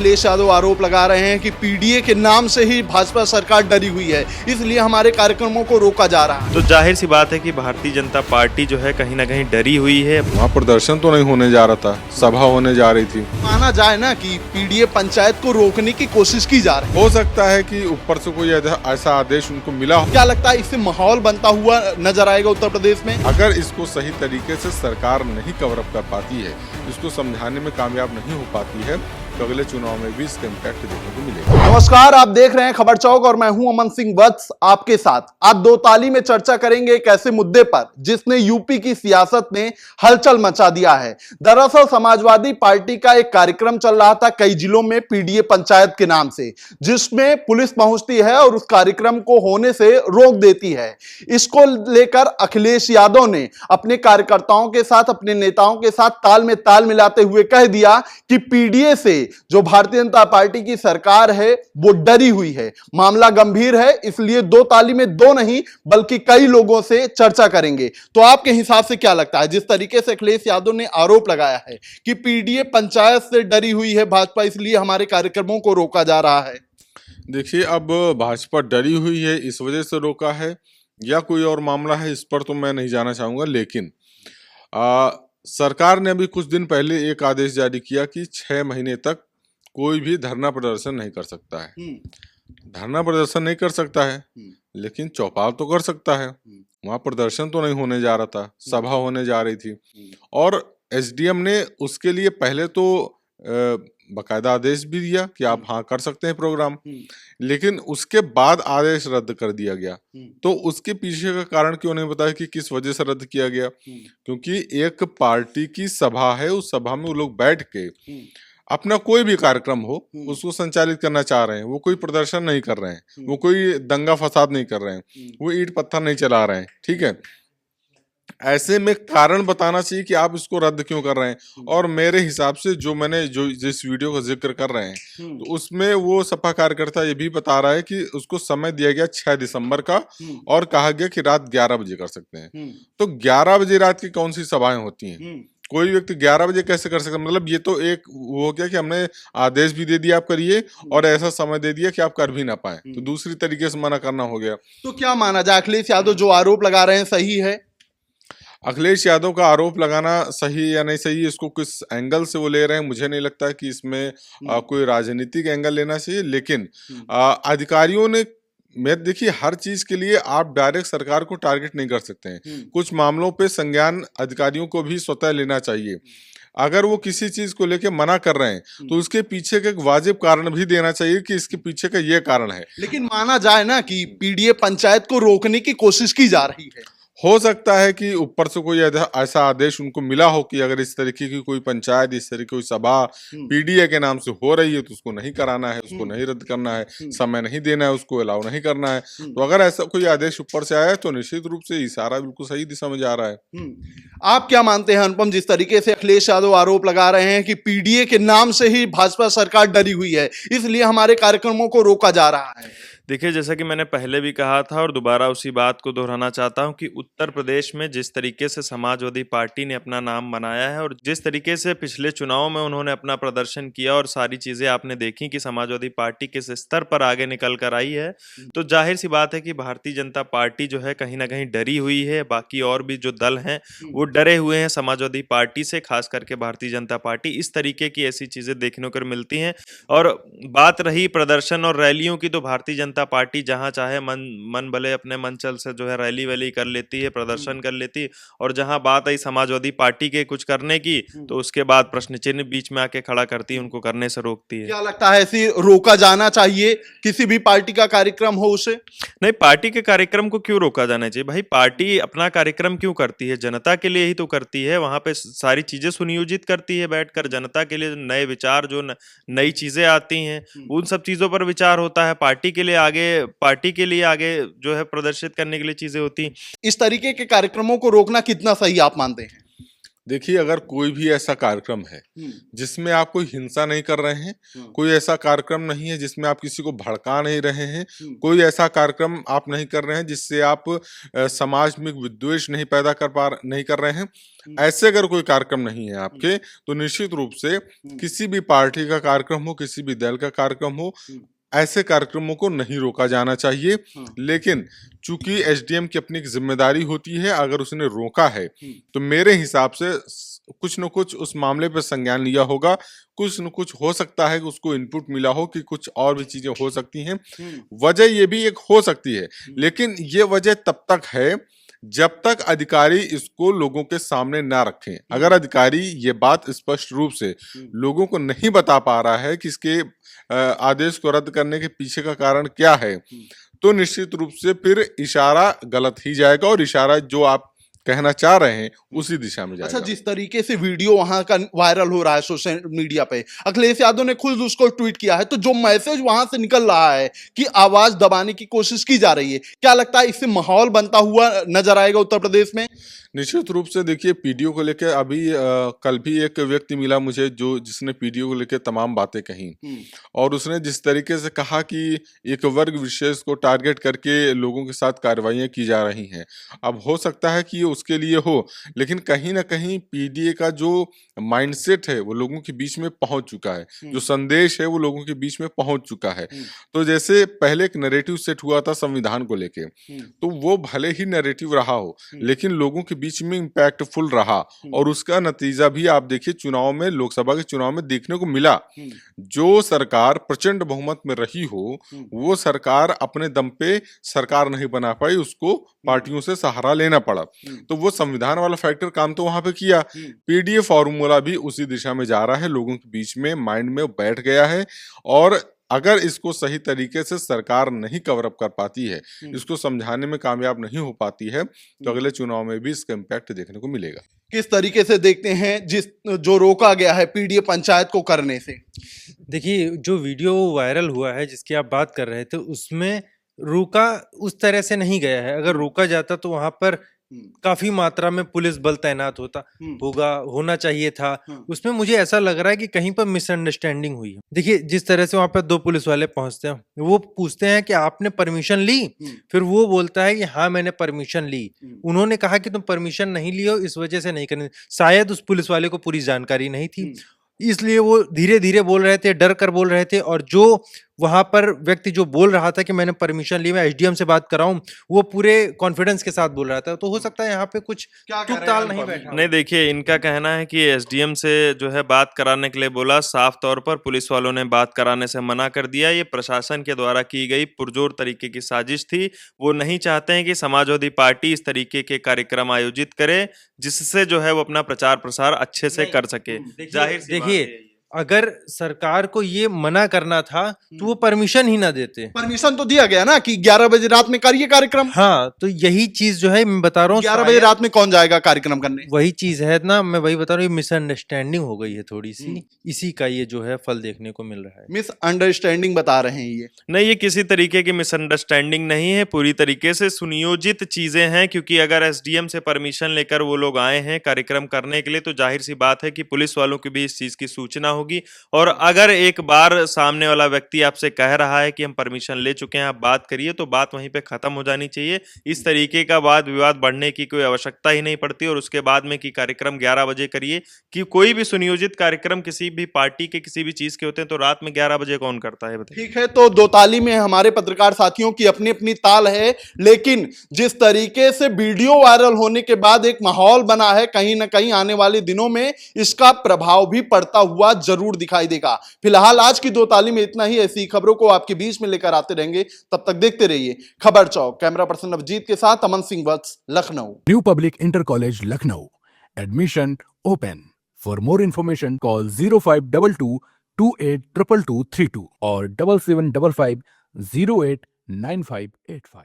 अखिलेश यादव आरोप लगा रहे हैं कि पीडीए के नाम से ही भाजपा सरकार डरी हुई है, इसलिए हमारे कार्यक्रमों को रोका जा रहा है। तो जाहिर सी बात है कि भारतीय जनता पार्टी जो है कहीं ना कहीं डरी हुई है। वहाँ प्रदर्शन तो नहीं होने जा रहा था, सभा होने जा रही थी। माना जाए ना कि पीडीए पंचायत को रोकने की कोशिश की जा रही है। हो सकता है कि ऊपर से कोई ऐसा आदेश उनको मिला हो। क्या लगता है इससे माहौल बनता हुआ नजर आएगा उत्तर प्रदेश में? अगर इसको सही तरीके से सरकार नहीं कवर अप कर पाती है, इसको समझाने में कामयाब नहीं हो पाती है, तो अगले चुनाव में भी इसका इम्पैक्ट देखने को मिलेगा। नमस्कार, आप देख रहे हैं खबर चौक और मैं हूं अमन सिंह वत्स आपके साथ। आज दो ताली में चर्चा करेंगे एक ऐसे मुद्दे पर जिसने यूपी की सियासत में हलचल मचा दिया है। दरअसल समाजवादी पार्टी का एक कार्यक्रम चल रहा था कई जिलों में पीडीए पंचायत के नाम से, जिसमें पुलिस पहुंचती है और उस कार्यक्रम को होने से रोक देती है। इसको लेकर अखिलेश यादव ने अपने कार्यकर्ताओं के साथ, अपने नेताओं के साथ ताल में ताल मिलाते हुए कह दिया कि पीडीए से जो भारतीय जनता पार्टी की सरकार है वो डरी हुई है, मामला गंभीर है, इसलिए दो ताली में दो नहीं बल्कि कई लोगों से चर्चा करेंगे। तो आपके हिसाब से क्या लगता है, जिस तरीके से अखिलेश यादव ने आरोप लगाया है कि पीडीए पंचायत से डरी हुई है भाजपा, इसलिए हमारे कार्यक्रमों को रोका जा रहा है? देखिए, अब भाजपा डरी हुई है इस वजह से रोका है या कोई और मामला है, इस पर तो मैं नहीं जाना चाहूंगा। लेकिन सरकार ने अभी कुछ दिन पहले एक आदेश जारी किया कि 6 महीने तक कोई भी धरना प्रदर्शन नहीं कर सकता है। धरना प्रदर्शन नहीं कर सकता है, लेकिन चौपाल तो कर सकता है। वहां प्रदर्शन तो नहीं होने जा रहा था, सभा होने जा रही थी। और एसडीएम ने उसके लिए पहले तो बकायदा आदेश भी दिया कि आप हाँ कर सकते हैं प्रोग्राम, लेकिन उसके बाद आदेश रद्द कर दिया गया। तो उसके पीछे का कारण क्यों नहीं बताया कि किस वजह से रद्द किया गया? क्योंकि एक पार्टी की सभा है, उस सभा में वो लोग बैठ के अपना कोई भी कार्यक्रम हो उसको संचालित करना चाह रहे हैं। वो कोई प्रदर्शन नहीं कर रहे हैं, वो कोई दंगा फसाद नहीं कर रहे हैं, वो ईंट पत्थर नहीं चला रहे हैं। ठीक है, ऐसे में कारण बताना चाहिए कि आप इसको रद्द क्यों कर रहे हैं। और मेरे हिसाब से जो जिस वीडियो का जिक्र कर रहे हैं, तो उसमें वो सपा कार्यकर्ता ये भी बता रहा है कि उसको समय दिया गया 6 दिसंबर का और कहा गया कि रात 11 बजे कर सकते हैं। तो 11 बजे रात की कौन सी सभाएं होती हैं? कोई व्यक्ति 11 बजे कैसे कर सकता? मतलब ये तो एक वो हो गया कि हमने आदेश भी दे दिया आप करिए और ऐसा समय दे दिया कि आप कर भी ना पाए, तो दूसरी तरीके से मना करना हो गया। तो क्या माना जाए, अखिलेश यादव जो आरोप लगा रहे हैं सही है? अखिलेश यादव का आरोप लगाना सही या नहीं सही, इसको किस एंगल से वो ले रहे हैं, मुझे नहीं लगता कि इसमें कोई राजनीतिक एंगल लेना चाहिए। लेकिन अधिकारियों ने, मैं देखिए, हर चीज के लिए आप डायरेक्ट सरकार को टारगेट नहीं कर सकते हैं। कुछ मामलों पे संज्ञान अधिकारियों को भी स्वतः लेना चाहिए। अगर वो किसी चीज को लेके मना कर रहे हैं तो उसके पीछे का एक वाजिब कारण भी देना चाहिए कि इसके पीछे का ये कारण है। लेकिन माना जाए ना कि पीडीए पंचायत को रोकने की कोशिश की जा रही है। हो सकता है कि ऊपर से कोई ऐसा आदेश उनको मिला हो कि अगर इस तरीके की कोई पंचायत, इस तरीके की कोई सभा पीडीए के नाम से हो रही है तो उसको नहीं कराना है, उसको नहीं रद्द करना है, समय नहीं देना है, उसको अलाउ नहीं करना है। तो अगर ऐसा कोई आदेश ऊपर से आया है तो निश्चित रूप से इशारा बिल्कुल सही दिशा में जा रहा है। आप क्या मानते हैं अनुपम, जिस तरीके से अखिलेश यादव आरोप लगा रहे हैं कि पीडीए के नाम से ही भाजपा सरकार डरी हुई है, इसलिए हमारे कार्यक्रमों को रोका जा रहा है? देखिए, जैसा कि मैंने पहले भी कहा था और दोबारा उसी बात को दोहराना चाहता हूं कि उत्तर प्रदेश में जिस तरीके से समाजवादी पार्टी ने अपना नाम बनाया है और जिस तरीके से पिछले चुनाव में उन्होंने अपना प्रदर्शन किया और सारी चीजें आपने देखी कि समाजवादी पार्टी किस स्तर पर आगे निकल कर आई है, तो जाहिर सी बात है कि भारतीय जनता पार्टी जो है कहीं ना कहीं डरी हुई है। बाकी और भी जो दल हैं वो डरे हुए हैं समाजवादी पार्टी से, खास करके भारतीय जनता पार्टी। इस तरीके की ऐसी चीजें देखने को मिलती हैं। और बात रही प्रदर्शन और रैलियों की, तो भारतीय जनता पार्टी जहां चाहे मन भले अपने मंचल से जो है रैली वैली कर लेती है, प्रदर्शन कर लेती है, और जहां बात आई समाजवादी पार्टी के कुछ करने की तो उसके बाद प्रश्न चिन्ह बीच में आके खड़ा करती है, उनको करने से रोकती है। क्या लगता है ऐसी रोका जाना चाहिए? किसी भी पार्टी का कार्यक्रम हो उसे नहीं, पार्टी के कार्यक्रम को क्यों रोका जाना चाहिए? भाई, पार्टी अपना कार्यक्रम क्यों करती है? जनता के लिए ही तो करती है। वहां पे सारी चीजें सुनियोजित करती है बैठकर, जनता के लिए नए विचार, जो नई चीजें आती हैं उन सब चीजों पर विचार होता है। पार्टी के लिए आगे जो है प्रदर्शित करने के लिए चीजें होती हैं। इस तरीके के कार्यक्रमों को रोकना कितना सही आप मानते हैं? देखिए, अगर कोई भी ऐसा कार्यक्रम है जिसमें आप कोई हिंसा नहीं कर रहे हैं, कोई ऐसा कार्यक्रम नहीं है जिसमें आप किसी को भड़का नहीं रहे हैं, कोई ऐसा कार्यक्रम आप नहीं कर रहे हैं जिससे आप समाज में विद्वेष नहीं कर रहे हैं, ऐसे अगर कोई कार्यक्रम नहीं है आपके, तो निश्चित रूप से किसी भी पार्टी का कार्यक्रम हो, किसी भी दल का कार्यक्रम हो, ऐसे कार्यक्रमों को नहीं रोका जाना चाहिए। लेकिन चूंकि एसडीएम की अपनी एक जिम्मेदारी होती है, अगर उसने रोका है तो मेरे हिसाब से कुछ न कुछ उस मामले पर संज्ञान लिया होगा। कुछ न कुछ हो सकता है कि उसको इनपुट मिला हो कि कुछ और भी चीजें हो सकती हैं। वजह ये भी एक हो सकती है, लेकिन ये वजह तब तक है जब तक अधिकारी इसको लोगों के सामने ना रखें। अगर अधिकारी ये बात स्पष्ट रूप से लोगों को नहीं बता पा रहा है कि इसके आदेश को रद्द करने के पीछे का कारण क्या है, तो निश्चित रूप से फिर इशारा गलत ही जाएगा और इशारा जो आप कहना चाह रहे हैं उसी दिशा में जाएगा। अच्छा, जिस तरीके से वीडियो वहां का वायरल हो रहा है सोशल मीडिया पे, अखिलेश यादव ने खुद उसको ट्वीट किया है, तो जो मैसेज वहां से निकल रहा है कि आवाज दबाने की कोशिश की जा रही है, क्या लगता है इससे माहौल बनता हुआ नजर आएगा उत्तर प्रदेश में? निश्चित रूप से देखिए, पीडीओ को लेकर अभी कल भी एक व्यक्ति मिला मुझे जिसने पीडीओ को लेकर तमाम बातें कही, और उसने जिस तरीके से कहा कि एक वर्ग विशेष को टारगेट करके लोगों के साथ कार्रवाइयां की जा रही हैं। अब हो सकता है कि ये उसके लिए हो, लेकिन कहीं ना कहीं पीडीए का जो माइंडसेट है वो लोगों के बीच में पहुंच चुका है, जो संदेश है वो लोगों के बीच में पहुंच चुका है। तो जैसे पहले एक नैरेटिव सेट हुआ था संविधान को लेके, तो वो भले ही नैरेटिव रहा हो, लेकिन लोगों के बीच में इम्पैक्टफुल रहा, और उसका नतीजा भी आप देखिए चुनाव में, लोकसभा के चुनाव में देखने को मिला। जो सरकार प्रचंड बहुमत में रही हो, वो सरकार अपने दम पे सरकार नहीं बना पाई, उसको पार्टियों से सहारा लेना पड़ा। तो वो संविधान वाला फैक्टर काम तो वहां पे किया। पीडीए फॉर्मूला भी उसी दिशा में जा रहा है, लोगों के बीच में माइंड में बैठ गया है, और अगर इसको सही तरीके से सरकार नहीं कवर अप कर पाती है, इसको समझाने में कामयाब नहीं हो पाती है, तो अगले चुनाव में भी इसका इम्पैक्ट देखने को मिलेगा। किस तरीके से देखते हैं जो रोका गया है पीडीए पंचायत को करने से? देखिए, जो वीडियो वायरल हुआ है जिसकी आप बात कर रहे थे, उसमें रोका उस तरह से नहीं गया है। अगर रोका जाता तो वहां पर काफी मात्रा में पुलिस बल तैनात होना चाहिए था। उसमें मुझे ऐसा लग रहा है कि कहीं पर मिसअंडरस्टैंडिंग हुई है। देखिए, जिस तरह से वहां पर 2 पुलिस वाले पहुंचते हैं, वो पूछते हैं कि आपने परमिशन ली? फिर वो बोलता है कि हाँ मैंने परमिशन ली। उन्होंने कहा कि तुम परमिशन नहीं ली हो, इस वजह से नहीं करनी। शायद उस पुलिस वाले को पूरी जानकारी नहीं थी, इसलिए वो धीरे धीरे बोल रहे थे, डर कर बोल रहे थे। और जो वहां पर व्यक्ति जो बोल रहा था कि मैंने परमिशन ली, मैं एसडीएम से बात कर रहा हूं, वो पूरे कॉन्फिडेंस के साथ बोल रहा था। तो हो सकता है यहाँ पे कुछ तुक ताल नहीं बैठा। नहीं, देखिए, इनका कहना है कि एसडीएम से जो है बात कराने के लिए बोला, साफ तौर पर पुलिस वालों ने बात कराने से मना कर दिया। ये प्रशासन के द्वारा की गई पुरजोर तरीके की साजिश थी। वो नहीं चाहते हैं कि समाजवादी पार्टी इस तरीके के कार्यक्रम आयोजित करे जिससे जो है वो अपना प्रचार प्रसार अच्छे से कर सके। जाहिर सी बात है। अगर सरकार को ये मना करना था तो वो परमिशन ही ना देते। परमिशन तो दिया गया ना कि 11 बजे रात में करिए कार्यक्रम। हाँ, तो यही चीज जो है मैं बता रहा हूँ, 11 बजे रात में कौन जाएगा कार्यक्रम करने? वही चीज है ना, मैं वही बता रहा हूँ, मिसअंडरस्टैंडिंग हो गई है थोड़ी सी, इसी का ये जो है फल देखने को मिल रहा है। मिसअंडरस्टैंडिंग बता रहे हैं ये? नहीं, ये किसी तरीके की मिसअंडरस्टैंडिंग नहीं है, पूरी तरीके से सुनियोजित चीजें हैं। क्योंकि अगर एसडीएम से परमिशन लेकर वो लोग आए हैं कार्यक्रम करने के लिए, तो जाहिर सी बात है कि पुलिस वालों की भी इस चीज की सूचना होगी। और अगर एक बार सामने वाला व्यक्ति आपसे कह रहा है कि हम परमिशन ले चुके हैं, आप बात करिए, तो बात वहीं पे खत्म हो जानी चाहिए। इस तरीके का वाद विवाद बढ़ने की कोई आवश्यकता ही नहीं पड़ती। और उसके बाद में कि कार्यक्रम 11 बजे करिए, कि कोई भी सुनियोजित कार्यक्रम किसी भी पार्टी के किसी भी चीज के होते हैं तो रात में 11 बजे कौन करता है, बताइए। ठीक है, तो दो ताली में हमारे पत्रकार साथियों की अपनी अपनी ताल है, लेकिन जिस तरीके से वीडियो वायरल होने के बाद एक माहौल बना है, कहीं ना कहीं आने वाले दिनों में इसका प्रभाव भी पड़ता हुआ जरूर दिखाई देगा। फिलहाल आज की दो ताली में इतना ही। ऐसी खबरों को आपके बीच में लेकर आते रहेंगे, तब तक देखते रहिए खबर चौक। कैमरा पर्सन नवजीत के साथ Aman Singh Vats, Lucknow. New public inter college Lucknow, admission open. For more information call 0522 282232 और 7755 089585।